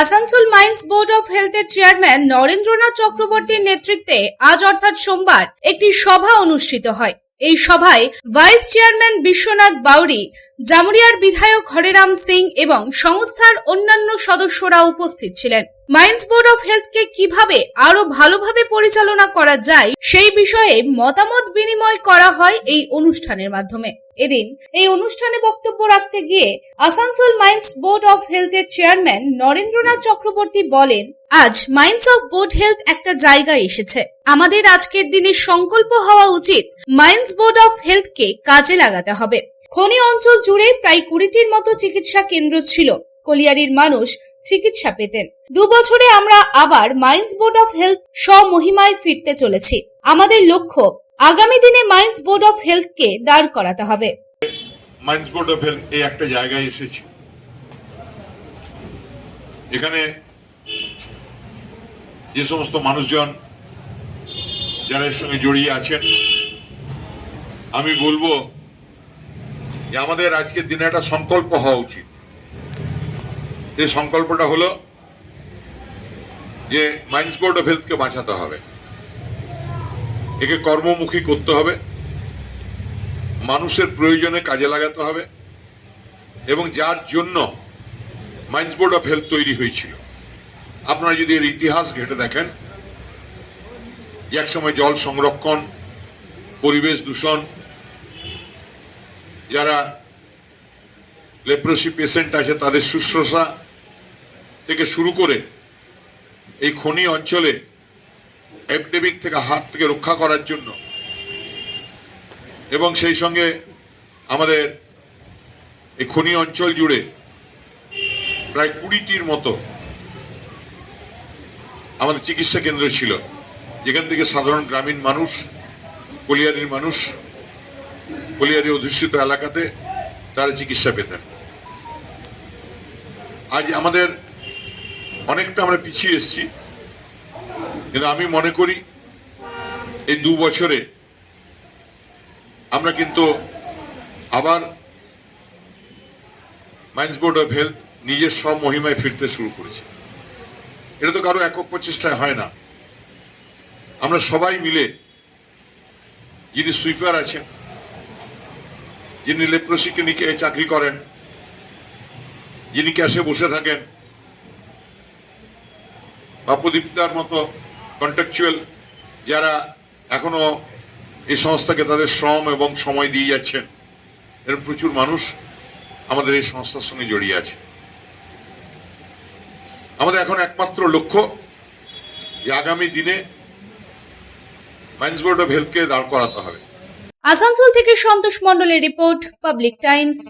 Asansol mines board of হেলথের chairman Narendranath চক্রবর্তীর নেতৃত্বে আজ অর্থাৎ সোমবার একটি সভা অনুষ্ঠিত হয়। এই সভায় ভাইস চেয়ারম্যান বিশ্বনাথ বাউরি, জামুরিয়ার বিধায়ক হরেরাম সিং এবং সংস্থার অন্যান্য সদস্যরা উপস্থিত ছিলেন। মাইন্স বোর্ড অফ হেলথকে কিভাবে আরো ভালোভাবে পরিচালনা করা যায় সেই বিষয়ে মতামত বিনিময় করা হয় এই অনুষ্ঠানের মাধ্যমে। এদিন এই অনুষ্ঠানে বক্তব্য রাখতে গিয়ে আসানসোল মাইন্স বোর্ড অফ হেলথের চেয়ারম্যান নরেন্দ্রনাথ চক্রবর্তী বলেন, আজ মাইন্স অফ বোর্ড হেলথ একটা জায়গায় এসেছে। আমাদের আজকের দিনে সংকল্প হওয়া উচিত মাইন্স বোর্ড অফ হেলথকে কাজে লাগাতে হবে। খনি অঞ্চল জুড়ে প্রায় 20টির মতো চিকিৎসা কেন্দ্র ছিল। কলিয়ারির মানুষ চিকিৎসা পেতেন। 2 বছরে আমরা আবার মাইন্স বোর্ড অফ হেলথ স্বমহিমায় ফিরতে চলেছি। আমাদের লক্ষ্য আগামী দিনে মাইন্স বোর্ড অফ হেলথকে দাঁড় করাতে হবে। মাইন্স বোর্ড অফ হেলথ এই একটা জায়গায় এসেছি। এখানে যে সমস্ত মানুষজন যারা এর সঙ্গে জড়িয়ে আছেন, আমি বলবো যে আমাদের আজকের দিনে একটা সংকল্প হওয়া উচিত। এই সংকল্পটা হলো যে মাইন্স বোর্ড অফ হেলথকে বাঁচাতে হবে, একে কর্মমুখী করতে হবে, মানুষের প্রয়োজনে কাজে লাগাতে হবে, এবং যার জন্য মাইন্স বোর্ড অফ হেলথ তৈরি হয়েছিল। আপনারা যদি এর ইতিহাস ঘেঁটে দেখেন, যে একসময় জল সংরক্ষণ, পরিবেশ দূষণ, যারা লেপ্রোসি পেশেন্ট আছে তাদের শুশ্রূষা থেকে শুরু করে এই খনি অঞ্চলে এপিডেমিক থেকে হাত থেকে রক্ষা করার জন্য, এবং সেই সঙ্গে আমাদের এই খনি অঞ্চল জুড়ে প্রায় 20টির মতো আমাদের চিকিৎসা কেন্দ্র ছিল, যেখান থেকে সাধারণ গ্রামীণ মানুষ, কলিয়ারির মানুষ, কলিয়ারি অধ্যুষিত এলাকাতে তারা চিকিৎসা পেতেন। আজ আমাদের অনেকটা আমরা পিছিয়ে এসেছি, কিন্তু আমি মনে করি এই 2 বছরে আমরা কিন্তু আবার মাইন্স বোর্ড অফ হেলথ নিজের সব মহিমায় ফিরতে শুরু করেছে। এটা তো কারো একক প্রচেষ্টায় হয় না। আমরা সবাই মিলে, যিনি সুইপার আছেন, যিনি লেপ্রোসি ক্লিনিকে চাকরি করেন, যিনি ক্যাশে বসে থাকেন, বা প্রদীপ্তার মতো কন্ট্রাকচুয়াল যারা এখনো এই সংস্থাকে তাদের শ্রম এবং সময় দিয়ে যাচ্ছেন, এরকম প্রচুর মানুষ আমাদের এই সংস্থার সঙ্গে জড়িয়ে আছে। আমাদের এখন একমাত্র লক্ষ্য যে আগামী দিনে মাইন্স বোর্ড অফ হেলথকে দাঁড় করাতে হবে। আসানসোল থেকে সন্তোষ মণ্ডলের রিপোর্ট, পাবলিক টাইমস।